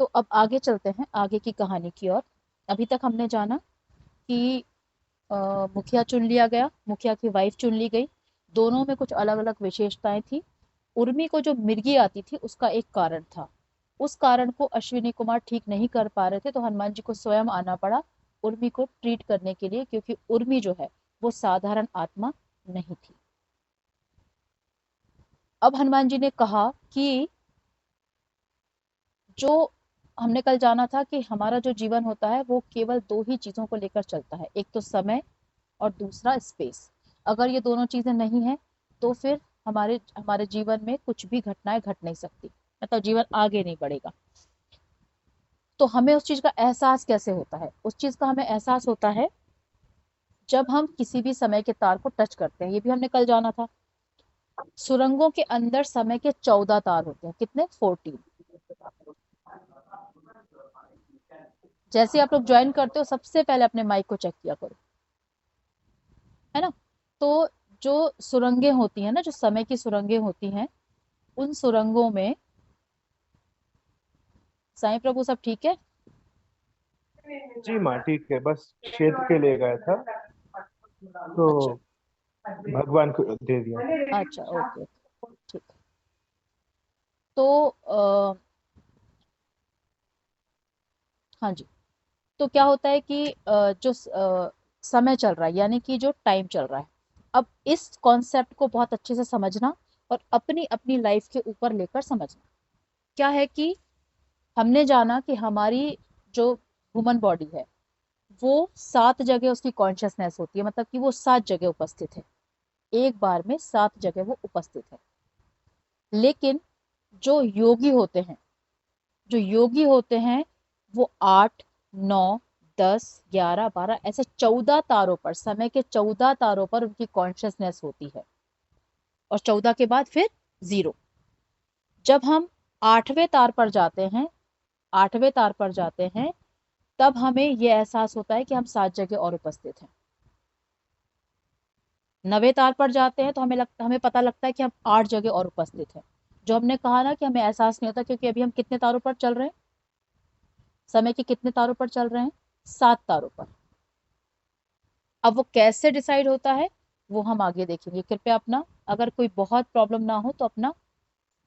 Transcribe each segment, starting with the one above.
तो अब आगे चलते हैं आगे की कहानी की ओर। अभी तक हमने जाना कि अ, मुखिया चुन लिया गया, मुखिया की वाइफ चुन ली गई। दोनों में कुछ अलग अलग विशेषताएं थी। उर्मी को जो मिर्गी आती थी उसका एक कारण था। उस कारण को अश्विनी कुमार ठीक नहीं कर पा रहे थे, तो हनुमान जी को स्वयं आना पड़ा उर्मी को ट्रीट करने के लिए, क्योंकि उर्मी जो है वो साधारण आत्मा नहीं थी। अब हनुमान जी ने कहा कि जो हमने कल जाना था कि हमारा जो जीवन होता है वो केवल दो ही चीजों को लेकर चलता है, एक तो समय और दूसरा स्पेस। अगर ये दोनों चीजें नहीं है तो फिर हमारे हमारे जीवन में कुछ भी घटनाएं घट नहीं सकती, मतलब जीवन आगे नहीं बढ़ेगा। तो हमें उस चीज का एहसास कैसे होता है? उस चीज का हमें एहसास होता है जब हम किसी भी समय के तार को टच करते हैं। ये भी हमने कल जाना था। सुरंगों के अंदर समय के 14 तार होते हैं। कितने? 14। जैसे आप लोग ज्वाइन करते हो सबसे पहले अपने माइक को चेक किया करो, है ना? तो जो सुरंगें होती हैं ना, जो समय की सुरंगें होती हैं, उन सुरंगों में साईं प्रभु सब ठीक है? जी माँ ठीक है, बस क्षेत्र के लिए गया था तो अच्छा। भगवान को दे दिया। अच्छा, ओके ओके, ठीक है। तो हाँ जी। तो क्या होता है कि जो समय चल रहा है, यानी कि जो टाइम चल रहा है, अब इस कॉन्सेप्ट को बहुत अच्छे से समझना और अपनी अपनी लाइफ के ऊपर लेकर समझना। क्या है कि हमने जाना कि हमारी जो ह्यूमन बॉडी है वो 7 जगह उसकी कॉन्शियसनेस होती है, मतलब कि वो 7 जगह उपस्थित है। एक बार में 7 जगह वो उपस्थित है। लेकिन जो योगी होते हैं, जो योगी होते हैं वो 8, 9, 10, 11, 12 ऐसे 14 तारों पर, समय के 14 तारों पर उनकी कॉन्शियसनेस होती है। और 14 के बाद फिर जीरो। जब हम 8वें तार पर जाते हैं, 8वें तार पर जाते हैं, तब हमें यह एहसास होता है कि हम 7 जगह और उपस्थित हैं। 9वें तार पर जाते हैं तो हमें पता लगता है कि हम 8 जगह और उपस्थित हैं। जो हमने कहा ना कि हमें एहसास नहीं होता, क्योंकि अभी हम कितने तारों पर चल रहे हैं? समय के कितने तारों पर चल रहे हैं? 7 तारों पर। अब वो कैसे डिसाइड होता है वो हम आगे देखेंगे। कृपया अपना, अगर कोई बहुत प्रॉब्लम ना हो तो अपना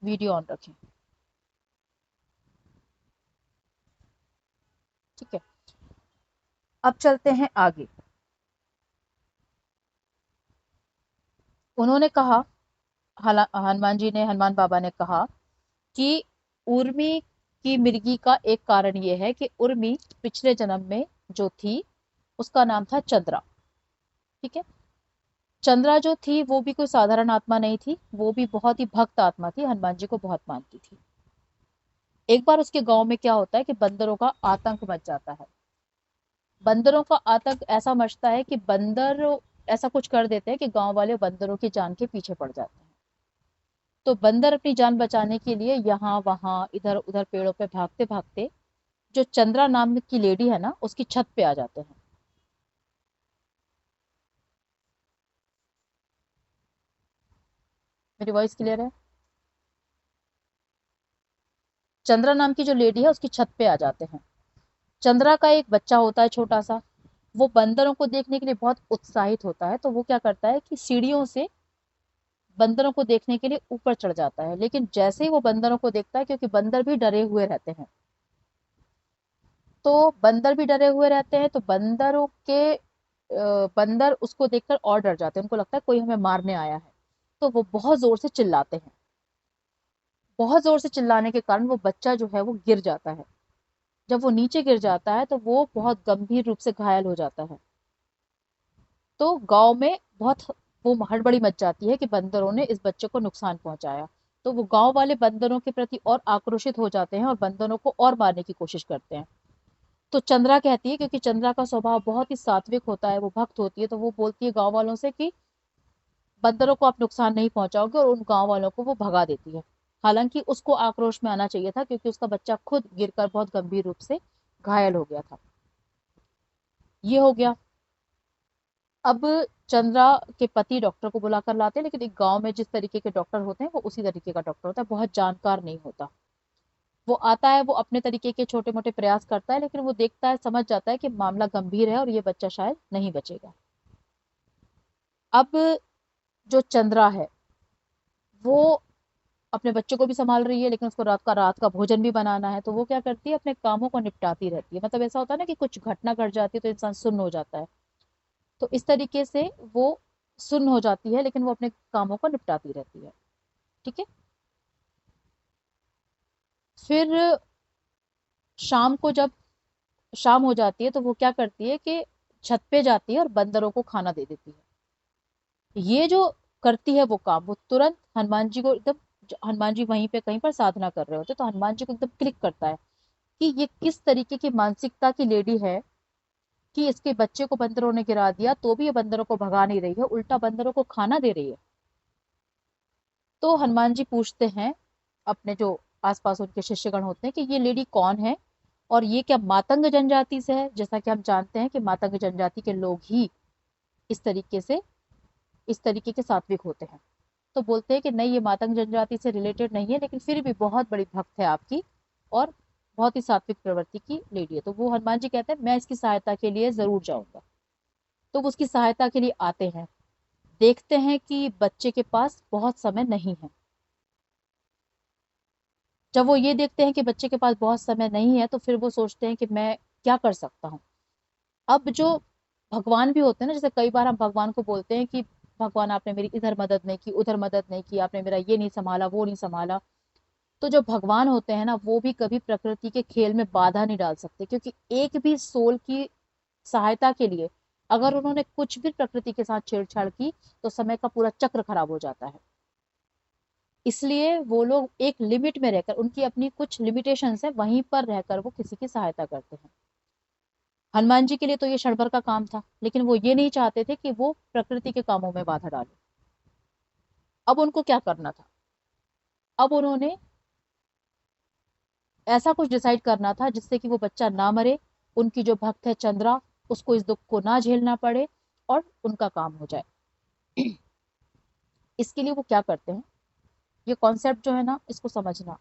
वीडियो ऑन रखें। ठीक है, अब चलते हैं आगे। उन्होंने कहा, हनुमान जी ने, हनुमान बाबा ने कहा कि उर्मी की मिर्गी का एक कारण ये है कि उर्मी पिछले जन्म में जो थी उसका नाम था चंद्रा। ठीक है। चंद्रा जो थी वो भी कोई साधारण आत्मा नहीं थी, वो भी बहुत ही भक्त आत्मा थी, हनुमान जी को बहुत मानती थी। एक बार उसके गांव में क्या होता है कि बंदरों का आतंक मच जाता है। बंदरों का आतंक ऐसा मचता है कि बंदर ऐसा कुछ कर देते हैं कि गांव वाले बंदरों की जान के पीछे पड़ जाते हैं। तो बंदर अपनी जान बचाने के लिए यहाँ वहां इधर उधर पेड़ों पे भागते भागते जो चंद्रा नाम की लेडी है ना उसकी छत पे आ जाते हैं। मेरी वॉइस क्लियर है? चंद्रा नाम की जो लेडी है उसकी छत पे आ जाते हैं। चंद्रा का एक बच्चा होता है छोटा सा। वो बंदरों को देखने के लिए बहुत उत्साहित होता है, तो वो क्या करता है कि सीढ़ियों से बंदरों को देखने के लिए ऊपर चढ़ जाता है। लेकिन जैसे ही वो बंदरों को देखता है, क्योंकि बंदर भी डरे हुए रहते हैं, तो बंदर भी डरे हुए रहते हैं, तो बंदर उसको देखकर और डर जाते हैं। उनको लगता है कोई हमें मारने आया है। तो वो बहुत जोर से चिल्लाते हैं। बहुत जोर से चिल्लाने के कारण वो बच्चा जो है वो गिर जाता है। जब वो नीचे गिर जाता है तो वो बहुत गंभीर रूप से घायल हो जाता है। तो गांव में बहुत वो हड़बड़ी मच जाती है कि बंदरों ने इस बच्चे को नुकसान पहुंचाया। तो वो गांव वाले बंदरों के प्रति और आक्रोशित हो जाते हैं और बंदरों को और मारने की कोशिश करते हैं। तो चंद्रा कहती है, क्योंकि चंद्रा का स्वभाव बहुत ही सात्विक होता है, वो भक्त होती है, तो वो बोलती है गांव वालों से कि बंदरों को आप नुकसान नहीं पहुंचाओगे, और उन गांव वालों को वो भगा देती है। हालांकि उसको आक्रोश में आना चाहिए था, क्योंकि उसका बच्चा खुद गिरकर बहुत गंभीर रूप से घायल हो गया था। ये हो गया। अब चंद्रा के पति डॉक्टर को बुलाकर लाते हैं, लेकिन एक गांव में जिस तरीके के डॉक्टर होते हैं वो उसी तरीके का डॉक्टर होता है, बहुत जानकार नहीं होता। वो आता है, वो अपने तरीके के छोटे मोटे प्रयास करता है, लेकिन वो देखता है, समझ जाता है कि मामला गंभीर है और ये बच्चा शायद नहीं बचेगा। अब जो चंद्रा है, वो अपने बच्चे को भी संभाल रही है, लेकिन उसको रात का भोजन भी बनाना है, तो वो क्या करती है, अपने कामों को निपटाती रहती है। मतलब ऐसा होता है ना कि कुछ घटना घट जाती है तो इंसान सुन्न हो जाता है, तो इस तरीके से वो सुन्न हो जाती है, लेकिन वो अपने कामों को निपटाती रहती है। ठीक है। फिर शाम को जब शाम हो जाती है तो वो क्या करती है कि छत पे जाती है और बंदरों को खाना दे देती है। ये जो करती है वो काम, वो तुरंत हनुमान जी को एकदम, हनुमान जी वहीं पे कहीं पर साधना कर रहे होते, तो हनुमान जी को एकदम क्लिक करता है कि ये किस तरीके की मानसिकता की लेडी है कि इसके बच्चे को बंदरों ने गिरा दिया तो भी ये बंदरों को भगा नहीं रही है, उल्टा बंदरों को खाना दे रही है। तो हनुमान जी पूछते हैं अपने जो आसपास उनके शिष्यगण होते हैं कि ये लेडी कौन है, और ये क्या मातंग जनजाति से है? जैसा कि हम जानते हैं कि मातंग जनजाति के लोग ही इस तरीके से, इस तरीके के सात्विक होते हैं। तो बोलते हैं कि नहीं, ये मातंग जनजाति से रिलेटेड नहीं है, लेकिन फिर भी बहुत बड़ी भक्त है आपकी और बहुत ही सात्विक प्रवृत्ति की लेडी है। तो वो हनुमान जी कहते हैं मैं इसकी सहायता के लिए जरूर जाऊंगा। तो वो उसकी सहायता के लिए आते हैं, देखते हैं कि बच्चे के पास बहुत समय नहीं है। जब वो ये देखते हैं कि बच्चे के पास बहुत समय नहीं है, तो फिर वो सोचते हैं कि मैं क्या कर सकता हूँ। अब जो भगवान भी होते हैं ना, जैसे कई बार हम भगवान को बोलते हैं कि भगवान आपने मेरी इधर मदद नहीं की, उधर मदद नहीं की, आपने मेरा ये नहीं संभाला, वो नहीं संभाला। तो जो भगवान होते हैं ना, वो भी कभी प्रकृति के खेल में बाधा नहीं डाल सकते, क्योंकि एक भी सोल की सहायता के लिए अगर उन्होंने कुछ भी प्रकृति के साथ छेड़छाड़ की, तो समय का पूरा चक्र खराब हो जाता है। इसलिए वो लोग एक लिमिट में रहकर, उनकी अपनी कुछ लिमिटेशंस है, वहीं पर रहकर वो किसी की सहायता करते हैं। हनुमान जी के लिए तो ये क्षण भर का काम था, लेकिन वो ये नहीं चाहते थे कि वो प्रकृति के कामों में बाधा डाले। अब उनको क्या करना था? अब उन्होंने ऐसा कुछ डिसाइड करना था जिससे कि वो बच्चा ना मरे, उनकी जो भक्त है चंद्रा, उसको इस दुख को ना झेलना पड़े और उनका काम हो जाए। इसके लिए वो क्या करते हैं, ये कॉन्सेप्ट जो है ना, इसको समझना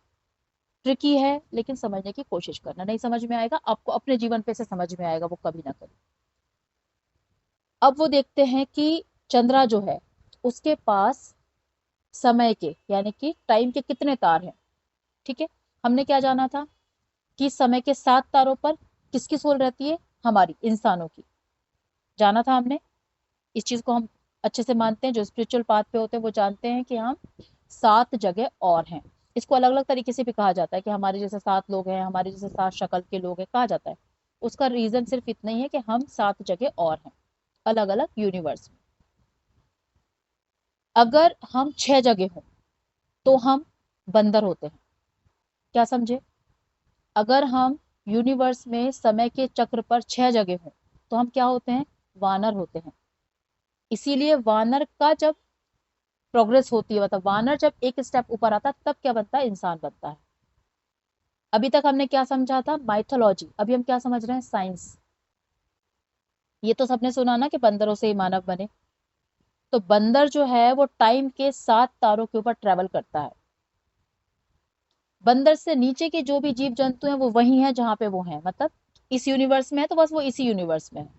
ट्रिकी है, लेकिन समझने की कोशिश करना। नहीं समझ में आएगा आपको, अपने जीवन पे से समझ में आएगा, वो कभी ना कभी। अब वो देखते हैं कि चंद्रा जो है, उसके पास समय के, यानी कि टाइम के कितने तार हैं। ठीक है। हमने क्या जाना था कि समय के 7 तारों पर किसकी सोल रहती है? हमारी, इंसानों की। जाना था हमने। इस चीज को हम अच्छे से मानते हैं, जो स्पिरिचुअल पाथ पे होते हैं वो जानते हैं कि हम 7 जगह और हैं। इसको अलग अलग तरीके से भी कहा जाता है कि हमारे जैसे 7 लोग हैं, हमारे जैसे 7 शक्ल के लोग हैं, कहा जाता है। उसका रीजन सिर्फ इतना ही है कि हम 7 जगह और हैं, अलग अलग यूनिवर्स में। अगर हम 6 जगह हों तो हम बंदर होते हैं। क्या समझे? अगर हम यूनिवर्स में समय के चक्र पर 6 जगह हों तो हम क्या होते हैं? वानर होते हैं। इसीलिए वानर का जब प्रोग्रेस होती है, मतलब वानर जब एक स्टेप ऊपर आता है, तब क्या बनता है? इंसान बनता है। अभी तक हमने क्या समझा था? माइथोलॉजी। अभी हम क्या समझ रहे हैं? साइंस। ये तो सबने सुना ना कि बंदरों से ही मानव बने। तो बंदर जो है वो टाइम के 7 तारों के ऊपर ट्रेवल करता है। बंदर से नीचे के जो भी जीव जंतु हैं वो वही हैं जहां पे वो हैं, मतलब इस यूनिवर्स में है तो बस वो इसी यूनिवर्स में है।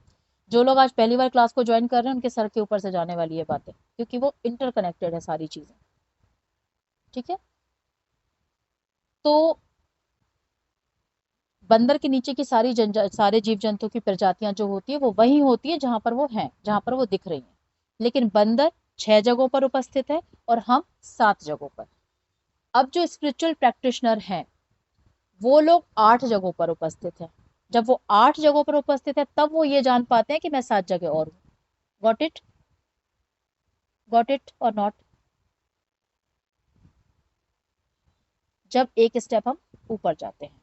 जो लोग आज पहली बार क्लास को ज्वाइन कर रहे हैं, उनके सर के ऊपर से जाने वाली ये बातें, क्योंकि वो इंटरकनेक्टेड है सारी चीजें। ठीक है। तो बंदर के नीचे की सारे जीव जंतु की प्रजातियां जो होती है वो वही होती है जहां पर वो हैं, जहां पर वो दिख रही हैं। लेकिन बंदर 6 जगहों पर उपस्थित है और हम 7 जगहों पर। अब जो स्पिरिचुअल प्रैक्टिशनर हैं, वो लोग 8 जगहों पर उपस्थित है। जब वो 8 जगहों पर उपस्थित है, तब वो ये जान पाते हैं कि मैं 7 जगह और हूँ। Got it? गॉट इट और नॉट? जब एक स्टेप हम ऊपर जाते हैं,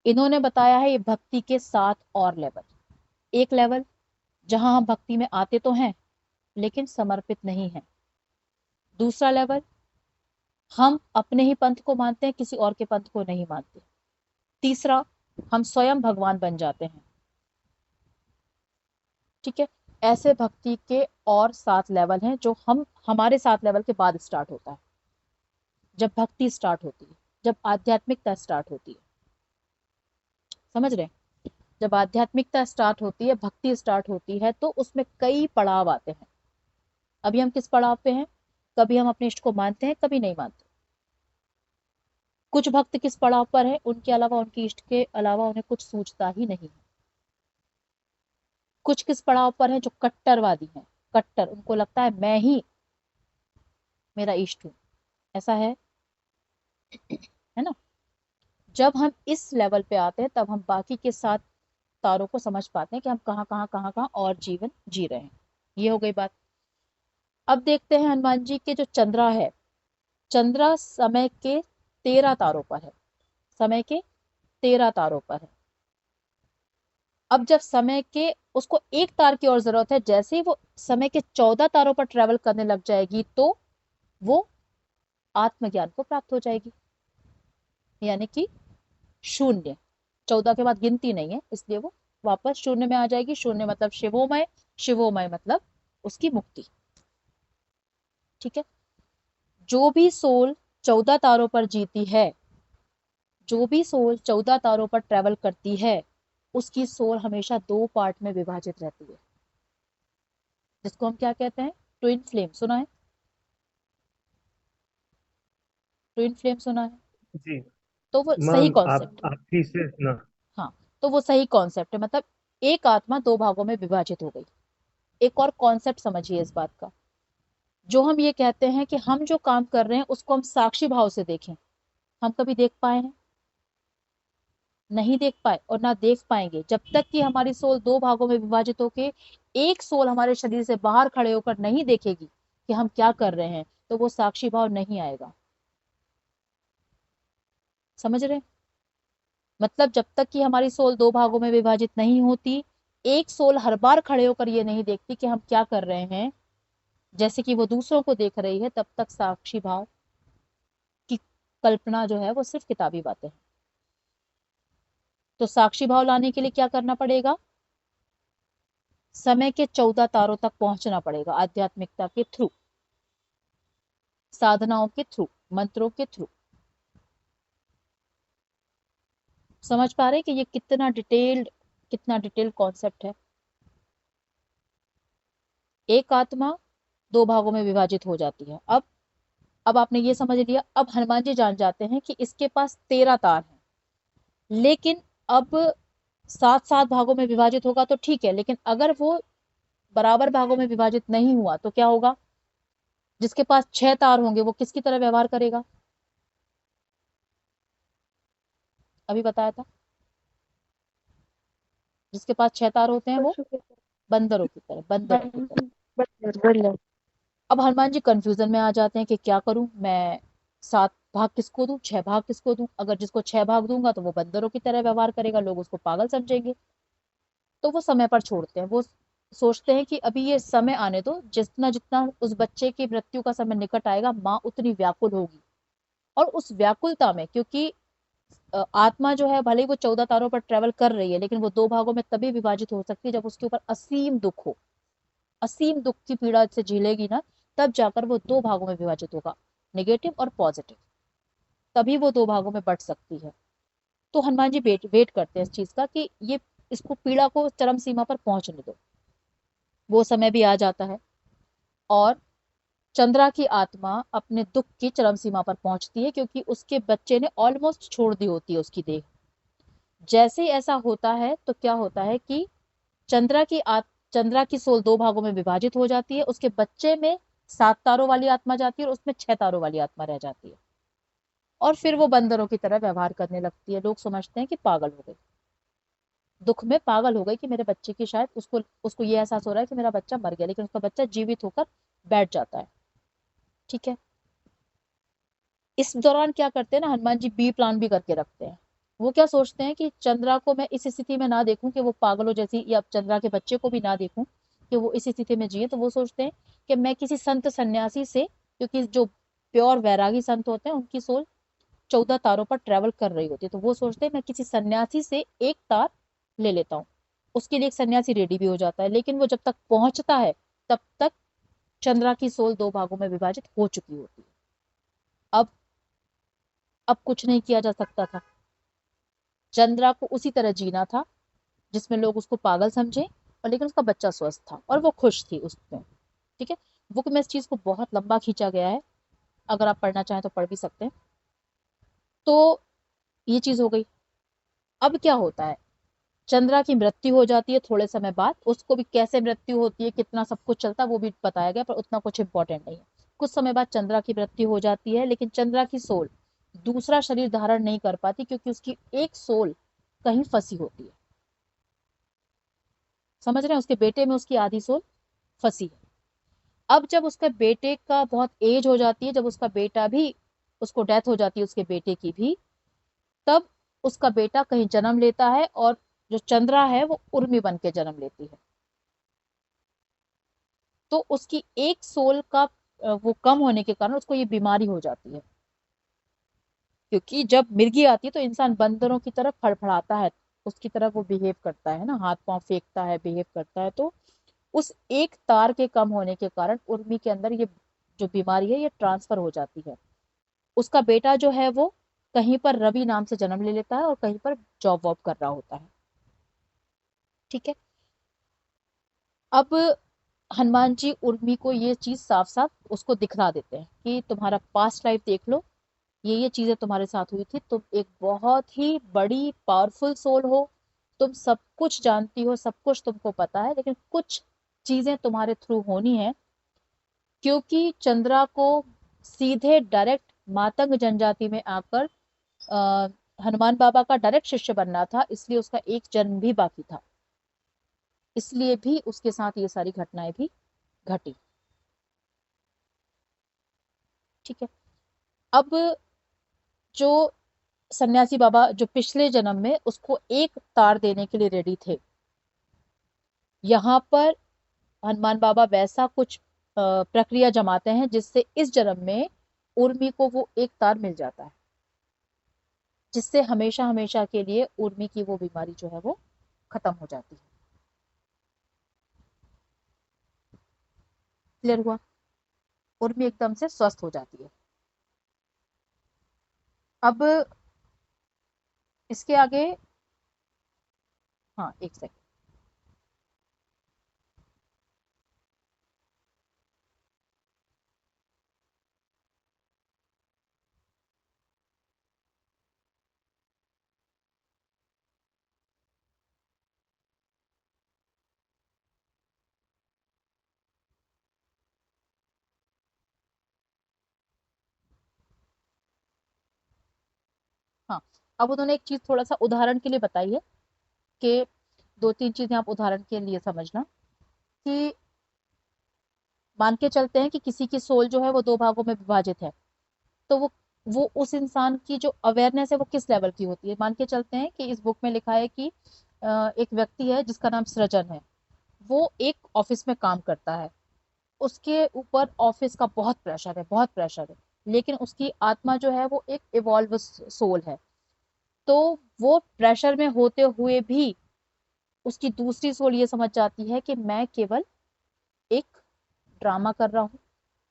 इन्होंने बताया है ये भक्ति के 7 और लेवल। एक लेवल जहां हम भक्ति में आते तो हैं, लेकिन समर्पित नहीं है। दूसरा लेवल, हम अपने ही पंथ को मानते हैं, किसी और के पंथ को नहीं मानते। तीसरा, हम स्वयं भगवान बन जाते हैं। ठीक है। ऐसे भक्ति के और 7 लेवल हैं, जो हम हमारे 7 लेवल के बाद स्टार्ट होता है, जब भक्ति स्टार्ट होती है। जब आध्यात्मिकता स्टार्ट होती है। समझ रहे हैं? जब आध्यात्मिकता स्टार्ट होती है, भक्ति स्टार्ट होती है, तो उसमें कई पड़ाव आते हैं। अभी हम किस पड़ाव पे हैं? कभी हम अपने इष्ट को मानते हैं, कभी नहीं मानते। कुछ भक्त किस पड़ाव पर है? उनके अलावा, उनके इष्ट के अलावा उन्हें कुछ सूझता ही नहीं है। कुछ किस पड़ाव पर है? जो कट्टरवादी हैं। कट्टर, उनको लगता है मैं ही मेरा इष्ट हूं। ऐसा है ना? जब हम इस लेवल पे आते हैं, तब हम बाकी के सात तारों को समझ पाते हैं कि हम कहाँ कहाँ कहाँ कहाँ और जीवन जी रहे हैं। ये हो गई बात। अब देखते हैं हनुमान जी के जो चंद्रा है। चंद्रा समय के 13 तारों पर है। समय के 13 तारों पर है। अब जब समय के, उसको एक तार की और जरूरत है, जैसे ही वो समय के 14 तारों पर ट्रेवल करने लग जाएगी, तो वो आत्मज्ञान को प्राप्त हो जाएगी। यानी कि शून्य। 14 के बाद गिनती नहीं है, इसलिए वो वापस शून्य में आ जाएगी। शून्य मतलब शिवोमय, शिवोमय मतलब उसकी मुक्ति। ठीक है? जो भी सोल 14 तारों पर जीती है, जो भी सोल 14 तारों पर ट्रेवल करती है, उसकी सोल हमेशा दो पार्ट में विभाजित रहती है, जिसको हम क्या कहते हैं? Twin flame. सुना है? ट्विन फ्लेम सुना है? जी तो वो सही मैम, कॉन्सेप्ट है। आप ठीक से ना। हाँ, तो वो सही कॉन्सेप्ट है, मतलब एक आत्मा दो भागों में विभाजित हो गई। एक और कॉन्सेप्ट समझिए इस बात का। जो हम ये कहते हैं कि हम जो काम कर रहे हैं उसको हम साक्षी भाव से देखें, हम कभी देख पाए हैं? नहीं देख पाए, और ना देख पाएंगे जब तक कि हमारी सोल दो भागों में विभाजित होके एक सोल हमारे शरीर से बाहर खड़े होकर नहीं देखेगी कि हम क्या कर रहे हैं, तो वो साक्षी भाव नहीं आएगा। समझ रहे हैं? मतलब जब तक कि हमारी सोल दो भागों में विभाजित नहीं होती, एक सोल हर बार खड़े होकर ये नहीं देखती कि हम क्या कर रहे हैं, जैसे कि वो दूसरों को देख रही है, तब तक साक्षी भाव की कल्पना जो है वो सिर्फ किताबी बातें हैं। तो साक्षी भाव लाने के लिए क्या करना पड़ेगा? समय के 14 तारों तक पहुंचना पड़ेगा, आध्यात्मिकता के थ्रू, साधनाओं के थ्रू, मंत्रों के थ्रू। समझ पा रहे हैं कि ये कितना डिटेल्ड कॉन्सेप्ट है? एक आत्मा दो भागों में विभाजित हो जाती है। अब आपने ये समझ लिया। अब हनुमान जी जान जाते हैं कि इसके पास 13 तार हैं, लेकिन अब सात सात भागों में विभाजित होगा तो ठीक है, लेकिन अगर वो बराबर भागों में विभाजित नहीं हुआ तो क्या होगा? जिसके पास 6 तार होंगे वो किसकी तरह व्यवहार करेगा? अभी बताया था। जिसके पास 6 तार होते हैं वो पशु के साथ। बंदरों की तरह, बंदरों की तरह। बंदर। अब हनुमान जी कंफ्यूजन में आ जाते हैं कि क्या करूं मैं? 7 भाग किसको दूं, 6 भाग किसको दूं? अगर जिसको 6 भाग दूंगा तो वो बंदरों की तरह व्यवहार करेगा, लोग उसको पागल समझेंगे। तो वो समय पर छोड़ते हैं। वो सोचते हैं कि अभी ये समय आने दो, जितना जितना उस बच्चे की मृत्यु का समय निकट आएगा, माँ उतनी व्याकुल होगी। और उस व्याकुलता में, क्योंकि आत्मा जो है भले ही वो 14 तारों पर ट्रेवल कर रही है, लेकिन वो दो भागों में तभी विभाजित हो सकती है जब उसके ऊपर असीम दुख हो। असीम दुख की पीड़ा से झेलेगी ना, तब जाकर वो दो भागों में विभाजित होगा, नेगेटिव और पॉजिटिव। तभी वो दो भागों में बट सकती है। तो हनुमान जी वेट वेट करते हैं इस चीज का कि ये इसको पीड़ा को चरम सीमा पर पहुंचने दो। वो समय भी आ जाता है, और चंद्रा की आत्मा अपने दुख की चरम सीमा पर पहुंचती है, क्योंकि उसके बच्चे ने ऑलमोस्ट छोड़ दी होती है उसकी देह। जैसे ही ऐसा होता है तो क्या होता है कि चंद्रा की सोल दो भागों में विभाजित हो जाती है, उसके बच्चे में 7 तारों वाली आत्मा जाती है और उसमें 6 तारों वाली आत्मा रह जाती है। और फिर वो बंदरों की तरह व्यवहार करने लगती है। लोग समझते हैं कि पागल हो गई, दुख में पागल हो गई, कि मेरे बच्चे की शायद उसको उसको ये एहसास हो रहा है कि मेरा बच्चा मर गया, लेकिन उसका बच्चा जीवित होकर बैठ जाता है। ठीक है? इस दौरान क्या करते हैं ना, हनुमान जी बी प्लान भी करके रखते हैं। वो क्या सोचते हैं कि चंद्रा को मैं इस स्थिति में ना देखूं कि वो पागलों जैसी, या चंद्रा के बच्चे को भी ना देखूं कि वो इस स्थिति में जिए। तो वो सोचते हैं कि मैं किसी संत सन्यासी से, क्योंकि जो प्योर वैरागी संत होते हैं उनकी सोल 14 तारों पर ट्रेवल कर रही होती है, तो वो सोचते हैं मैं किसी सन्यासी से एक तार ले लेता हूँ। उसके लिए एक सन्यासी रेडी भी हो जाता है, लेकिन वो जब तक पहुंचता है तब तक चंद्रा की सोल दो भागों में विभाजित हो चुकी होती है। अब अब कुछ नहीं किया जा सकता था। चंद्रा को उसी तरह जीना था जिसमें लोग उसको पागल समझें, और लेकिन उसका बच्चा स्वस्थ था और वो खुश थी उसमें। ठीक है। बुक में इस चीज को बहुत लंबा खींचा गया है, अगर आप पढ़ना चाहें तो पढ़ भी सकते हैं। तो ये चीज हो गई। अब क्या होता है, चंद्रा की मृत्यु हो जाती है थोड़े समय बाद। उसको भी कैसे मृत्यु होती है, कितना सब कुछ चलता है वो भी बताया गया, पर उतना कुछ इंपॉर्टेंट नहीं है। कुछ समय बाद चंद्रा की मृत्यु हो जाती है, लेकिन चंद्रा की सोल दूसरा शरीर धारण नहीं कर पाती, क्योंकि उसकी एक सोल कहीं फंसी होती है। समझ रहे हैं, उसके बेटे में उसकी आधी सोल फंसी है। अब जब उसके बेटे का बहुत एज हो जाती है, जब उसका बेटा भी, उसको डेथ हो जाती है उसके बेटे की भी, तब उसका बेटा कहीं जन्म लेता है, और जो चंद्रा है वो उर्मी बन के जन्म लेती है। तो उसकी एक सोल का वो कम होने के कारण उसको ये बीमारी हो जाती है। क्योंकि जब मिर्गी आती है तो इंसान बंदरों की तरफ फड़फड़ाता है, उसकी तरफ वो बिहेव करता है ना, हाथ पांव फेंकता है, बिहेव करता है। तो उस एक तार के कम होने के कारण उर्मी के अंदर ये जो बीमारी है ये ट्रांसफर हो जाती है। उसका बेटा जो है वो कहीं पर रवि नाम से जन्म ले लेता है, और कहीं पर जॉब वॉब कर रहा होता है। ठीक है। अब हनुमान जी उर्मी को ये चीज साफ साफ उसको दिखला देते हैं कि तुम्हारा पास्ट लाइफ देख लो, ये चीजें तुम्हारे साथ हुई थी, तुम एक बहुत ही बड़ी पावरफुल सोल हो, तुम सब कुछ जानती हो, सब कुछ तुमको पता है, लेकिन कुछ चीजें तुम्हारे थ्रू होनी है। क्योंकि चंद्रा को सीधे डायरेक्ट मातंग जनजाति में आकर अ, हनुमान बाबा का डायरेक्ट शिष्य बनना था, इसलिए उसका एक जन्म भी बाकी था। इसलिए भी उसके साथ ये सारी घटनाएं भी घटी। ठीक है। अब जो सन्यासी बाबा जो पिछले जन्म में उसको एक तार देने के लिए रेडी थे, यहाँ पर हनुमान बाबा वैसा कुछ प्रक्रिया जमाते हैं जिससे इस जन्म में उर्मी को वो एक तार मिल जाता है, जिससे हमेशा हमेशा के लिए उर्मी की वो बीमारी जो है वो खत्म हो जाती है। क्लियर हुआ? उर्मी एकदम से स्वस्थ हो जाती है। अब इसके आगे, हाँ एक सेकंड। हाँ, अब उन्होंने एक चीज थोड़ा सा उदाहरण के लिए बताई है, कि दो तीन चीजें आप उदाहरण के लिए समझना, कि मान के चलते हैं कि किसी की सोल जो है वो दो भागों में विभाजित है। तो वो उस इंसान की जो अवेयरनेस है वो किस लेवल की होती है। मान के चलते हैं कि इस बुक में लिखा है कि एक व्यक्ति है जिसका नाम सृजन है। वो एक ऑफिस में काम करता है, उसके ऊपर ऑफिस का बहुत प्रेशर है, बहुत प्रेशर है। लेकिन उसकी आत्मा जो है वो एक इवॉल्व सोल है। तो वो प्रेशर में होते हुए भी उसकी दूसरी सोल ये समझ जाती है कि मैं केवल एक ड्रामा कर रहा हूँ,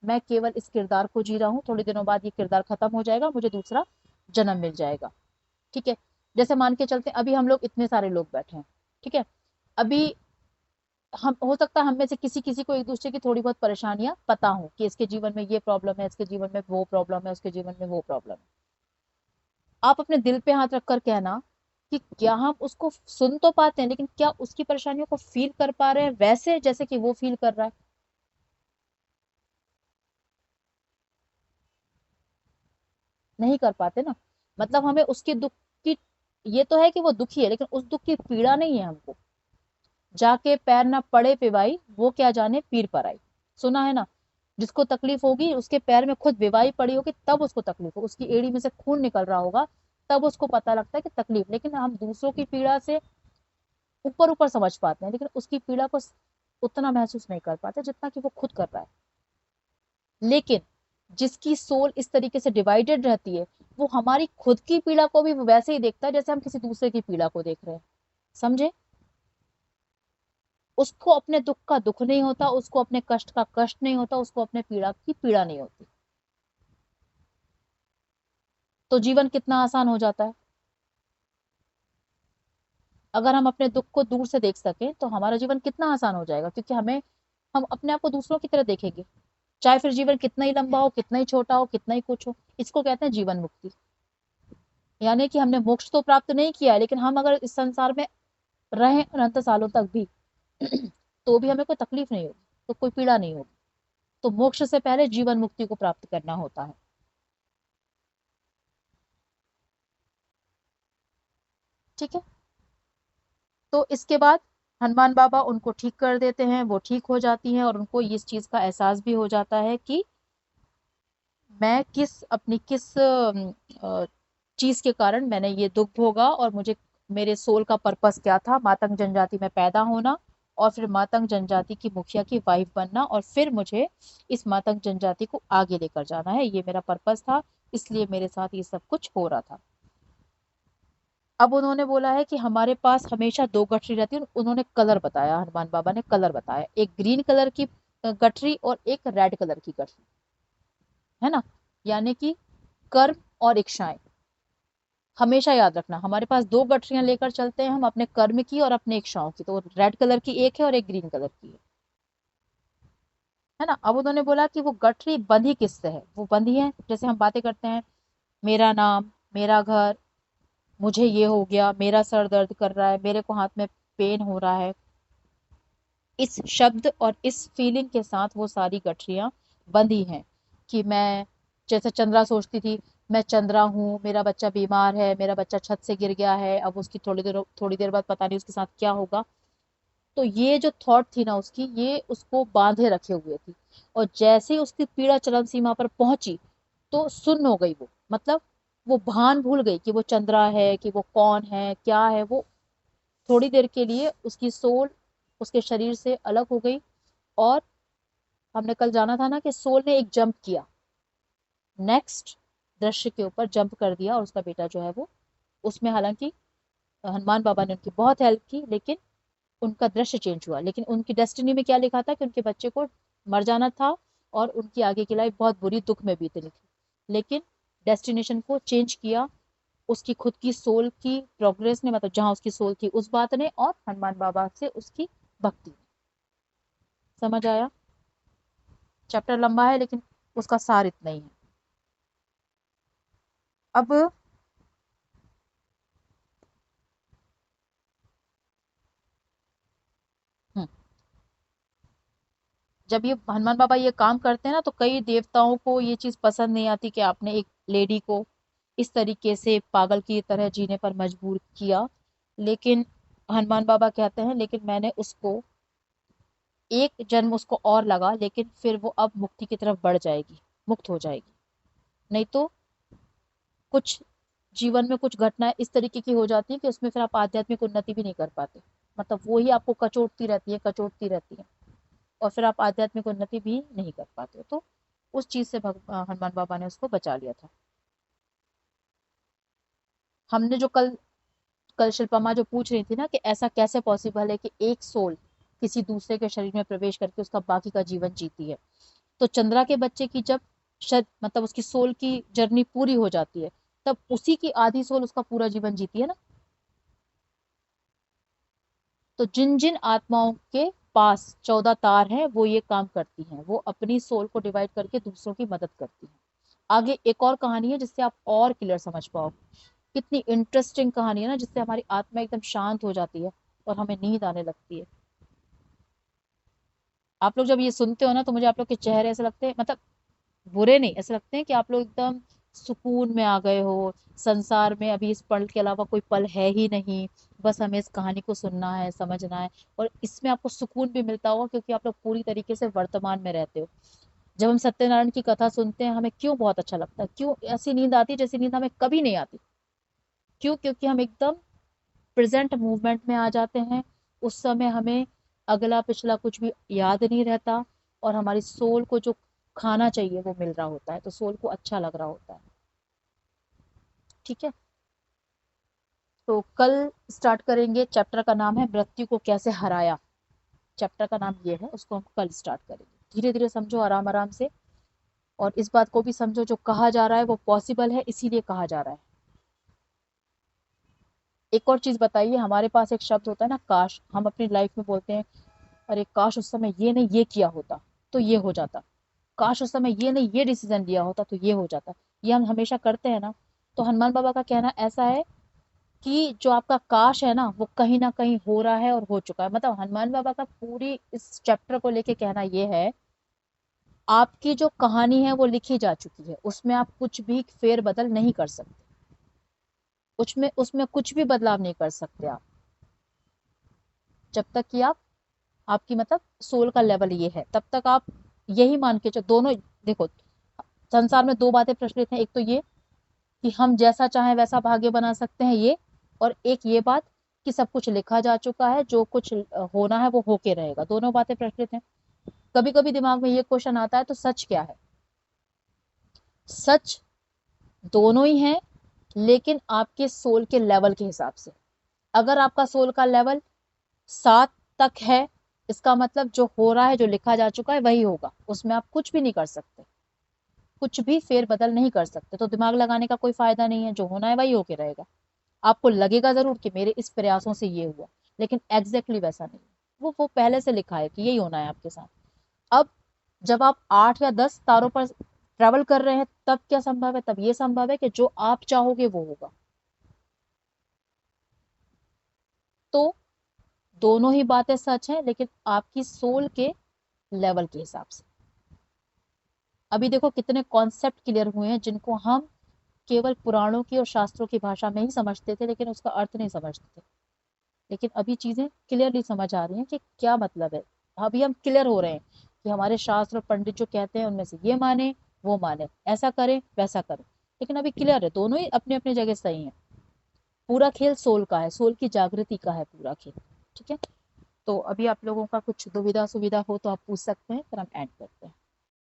मैं केवल इस किरदार को जी रहा हूँ, थोड़े दिनों बाद ये किरदार खत्म हो जाएगा, मुझे दूसरा जन्म मिल जाएगा। ठीक है। जैसे मान के चलते हैं अभी हम लोग इतने सारे लोग बैठे हैं। ठीक है। अभी हम, हो सकता है हम में से किसी किसी को एक दूसरे की थोड़ी बहुत परेशानियां पता हो, कि इसके जीवन में ये प्रॉब्लम है, इसके जीवन में वो प्रॉब्लम है, उसके जीवन में वो प्रॉब्लम है। आप अपने दिल पे हाथ रखकर कहना कि क्या हम उसको सुन तो पाते हैं, लेकिन क्या उसकी परेशानियों को फील कर पा रहे हैं वैसे जैसे कि वो फील कर रहा है? नहीं कर पाते ना। मतलब हमें उसके दुख की, ये तो है कि वो दुखी है, लेकिन उस दुख की पीड़ा नहीं है हमको। जाके पैर ना पड़े पिवाई, वो क्या जाने पीर पर आई। सुना है ना? जिसको तकलीफ होगी उसके पैर में खुद विवाई पड़ी होगी, तब उसको तकलीफ हो, उसकी एड़ी में से खून निकल रहा होगा, तब उसको पता लगता है कि तकलीफ। लेकिन हम दूसरों की पीड़ा से ऊपर ऊपर समझ पाते हैं, लेकिन उसकी पीड़ा को उतना महसूस नहीं कर पाते जितना कि वो खुद कर रहा है। लेकिन जिसकी सोल इस तरीके से डिवाइडेड रहती है, वो हमारी खुद की पीड़ा को भी वैसे ही देखता है जैसे हम किसी दूसरे की पीड़ा को देख रहे हैं। समझे? उसको अपने दुख का दुख नहीं होता, उसको अपने कष्ट का कष्ट नहीं होता, उसको अपने पीड़ा की पीड़ा नहीं होती। तो जीवन कितना आसान हो जाता है। अगर हम अपने दुख को दूर से देख सकें तो हमारा जीवन कितना आसान हो जाएगा, क्योंकि हम अपने आप को दूसरों की तरह देखेंगे। चाहे फिर जीवन कितना ही लंबा हो, कितना ही छोटा हो, कितना ही कुछ हो, इसको कहते हैं जीवन मुक्ति। यानी कि हमने मोक्ष तो प्राप्त नहीं किया है, लेकिन हम अगर इस संसार में रहें अनंत सालों तक भी तो भी हमें कोई तकलीफ नहीं होगी, तो कोई पीड़ा नहीं होगी। तो मोक्ष से पहले जीवन मुक्ति को प्राप्त करना होता है। ठीक है। तो इसके बाद हनुमान बाबा उनको ठीक कर देते हैं, वो ठीक हो जाती हैं और उनको इस चीज का एहसास भी हो जाता है कि मैं किस चीज के कारण मैंने ये दुख भोगा, और मुझे मेरे सोल का पर्पस क्या था, मातंग जनजाति में पैदा होना और फिर मातंग जनजाति की मुखिया की वाइफ बनना, और फिर मुझे इस मातंग जनजाति को आगे लेकर जाना है, ये मेरा पर्पस था। इसलिए मेरे साथ ये सब कुछ हो रहा था। अब उन्होंने बोला है कि हमारे पास हमेशा दो गठरी रहती है। उन्होंने कलर बताया, हनुमान बाबा ने कलर बताया, एक ग्रीन कलर की गठरी और एक रेड कलर की गठरी, है ना। यानी कि कर्म और इच्छाएं। हमेशा याद रखना, हमारे पास दो गठरियां लेकर चलते हैं हम, अपने कर्म की और अपने इच्छाओं की। तो रेड कलर की एक है और एक ग्रीन कलर की है ना। अब उन्होंने बोला कि वो गठरी बंधी किससे है, वो बंधी है जैसे हम बातें करते हैं, मेरा नाम, मेरा घर, मुझे ये हो गया, मेरा सर दर्द कर रहा है, मेरे को हाथ में पेन हो रहा है। इस शब्द और इस फीलिंग के साथ वो सारी गठरियां बंधी हैं। कि मैं, जैसे चंद्रा सोचती थी, मैं चंद्रा हूँ, मेरा बच्चा बीमार है, मेरा बच्चा छत से गिर गया है, अब उसकी थोड़ी देर बाद पता नहीं उसके साथ क्या होगा। तो ये जो थॉट थी ना उसकी, ये उसको बांधे रखे हुए थी। और जैसे ही उसकी पीड़ा चरम सीमा पर पहुंची तो सुन्न हो गई वो, मतलब वो भान भूल गई कि वो चंद्रा है, कि वो कौन है, क्या है वो। थोड़ी देर के लिए उसकी सोल उसके शरीर से अलग हो गई। और हमने कल जाना था ना कि सोल ने एक जंप किया, नेक्स्ट दृश्य के ऊपर जंप कर दिया, और उसका बेटा जो है वो उसमें, हालांकि हनुमान बाबा ने उनकी बहुत हेल्प की, लेकिन उनका दृश्य चेंज हुआ। लेकिन उनकी डेस्टिनी में क्या लिखा था कि उनके बच्चे को मर जाना था और उनकी आगे की लाइफ बहुत बुरी दुख में बीतनी थी। लेकिन डेस्टिनेशन को चेंज किया उसकी खुद की सोल की प्रोग्रेस ने, मतलब जहां उसकी सोल थी उस बात ने, और हनुमान बाबा से उसकी भक्ति ने। समझ आया। चैप्टर लंबा है लेकिन उसका सार इतना ही है। अब हम्म, जब ये हनुमान बाबा ये काम करते हैं ना, तो कई देवताओं को ये चीज पसंद नहीं आती कि आपने एक लेडी को इस तरीके से पागल की तरह जीने पर मजबूर किया। लेकिन हनुमान बाबा कहते हैं, लेकिन मैंने उसको एक जन्म उसको और लगा, लेकिन फिर वो अब मुक्ति की तरफ बढ़ जाएगी, मुक्त हो जाएगी। नहीं तो कुछ जीवन में कुछ घटनाएं इस तरीके की हो जाती है कि उसमें फिर आप आध्यात्मिक उन्नति भी नहीं कर पाते। मतलब वो ही आपको कचोटती रहती है, कचोटती रहती है, और फिर आप आध्यात्मिक उन्नति भी नहीं कर पाते हो। तो उस चीज से हनुमान बाबा ने उसको बचा लिया था। हमने जो कल कल शिल्पा माँ जो पूछ रही थी ना कि ऐसा कैसे पॉसिबल है कि एक सोल किसी दूसरे के शरीर में प्रवेश करके उसका बाकी का जीवन जीती है। तो चंद्रा के बच्चे की जब मतलब उसकी सोल की जर्नी पूरी हो जाती है, तब उसी की आधी सोल उसका पूरा जीवन जीती है ना। तो जिन जिन आत्माओं के पास 14 तार हैं वो ये काम करती हैं, वो अपनी सोल को डिवाइड करके दूसरों की मदद करती हैं। आगे एक और कहानी है जिससे आप और क्लियर समझ पाओ। कितनी इंटरेस्टिंग कहानी है ना, जिससे हमारी आत्मा एकदम शांत हो जाती है और हमें नींद आने लगती है। आप लोग जब ये सुनते हो ना, तो मुझे आप लोग के चेहरे ऐसे लगते हैं, मतलब बुरे नहीं, ऐसे लगते हैं कि आप लोग एकदम सुकून में आ गए हो। संसार में अभी इस पल के अलावा कोई पल है ही नहीं, बस हमें इस कहानी को सुनना है, समझना है। और इसमें आपको सुकून भी मिलता होगा क्योंकि आप लोग पूरी तरीके से वर्तमान में रहते हो। जब हम सत्यनारायण की कथा सुनते हैं, हमें क्यों बहुत अच्छा लगता है, क्यों ऐसी नींद आती है जैसी नींद हमें कभी नहीं आती। क्यों? क्योंकि हम एकदम प्रेजेंट मूवमेंट में आ जाते हैं। उस समय हमें अगला पिछला कुछ भी याद नहीं रहता, और हमारी सोल को जो खाना चाहिए वो मिल रहा होता है, तो सोल को अच्छा लग रहा होता है। ठीक है। तो कल स्टार्ट करेंगे, चैप्टर का नाम है मृत्यु को कैसे हराया। चैप्टर का नाम ये है, उसको हम कल स्टार्ट करेंगे। धीरे धीरे समझो, आराम आराम से। और इस बात को भी समझो, जो कहा जा रहा है वो पॉसिबल है, इसीलिए कहा जा रहा है। एक और चीज बताइए, हमारे पास एक शब्द होता है ना, काश। हम अपनी लाइफ में बोलते हैं, अरे काश उस समय ये नहीं ये किया होता तो ये हो जाता, काश उस समय ये नहीं ये डिसीजन लिया होता तो ये हो जाता। ये हम हमेशा करते हैं ना। तो हनुमान बाबा का कहना ऐसा है कि जो आपका काश है ना कहीं हो रहा है और हो चुका है। मतलब हनुमान बाबा का पूरी इस चैप्टर को लेके कहना ये है, आपकी जो कहानी है वो लिखी जा चुकी है, उसमें आप कुछ भी फेर बदल नहीं कर सकते, उसमें उसमें कुछ भी बदलाव नहीं कर सकते आप, जब तक कि आप, आपकी मतलब सोल का लेवल ये है, तब तक आप यही मान के चलो। दोनों देखो, संसार में दो बातें प्रचलित हैं, एक तो ये कि हम जैसा चाहें वैसा भाग्य बना सकते हैं ये, और एक ये बात कि सब कुछ लिखा जा चुका है, जो कुछ होना है वो होके रहेगा। दोनों बातें प्रचलित हैं। कभी कभी दिमाग में ये क्वेश्चन आता है, तो सच क्या है? सच दोनों ही हैं, लेकिन आपके सोल के लेवल के हिसाब से। अगर आपका सोल का लेवल 7 तक है, इसका मतलब जो हो रहा है, जो लिखा जा चुका है वही होगा, उसमें आप कुछ भी नहीं कर सकते, कुछ भी फेर बदल नहीं कर सकते। तो दिमाग लगाने का कोई फायदा नहीं है, जो होना है वही होके रहेगा। आपको लगेगा जरूर कि मेरे इस प्रयासों से ये हुआ, लेकिन एग्जैक्टली वैसा नहीं। वो पहले से लिखा है कि यही होना है आपके साथ। अब जब आप 8 या 10 तारों पर ट्रेवल कर रहे हैं, तब क्या संभव है? तब ये संभव है कि जो आप चाहोगे वो होगा। तो दोनों ही बातें सच हैं, लेकिन आपकी सोल के लेवल के हिसाब से। अभी देखो कितने कॉन्सेप्ट क्लियर हुए हैं, जिनको हम केवल पुराणों की और शास्त्रों की भाषा में ही समझते थे, लेकिन उसका अर्थ नहीं समझते थे। लेकिन अभी चीजें क्लियरली समझ आ रही हैं कि क्या मतलब है। अभी हम क्लियर हो रहे हैं कि हमारे शास्त्र और पंडित जो कहते हैं उनमें से ये माने, वो माने, ऐसा करें वैसा करें। लेकिन अभी क्लियर है, दोनों ही अपने अपने जगह सही है। पूरा खेल सोल का है, सोल की जागृति का है पूरा खेल। ठीक है। तो अभी आप लोगों का कुछ दुविधा सुविधा हो तो आप पूछ सकते हैं, फिर हम एंड करते हैं।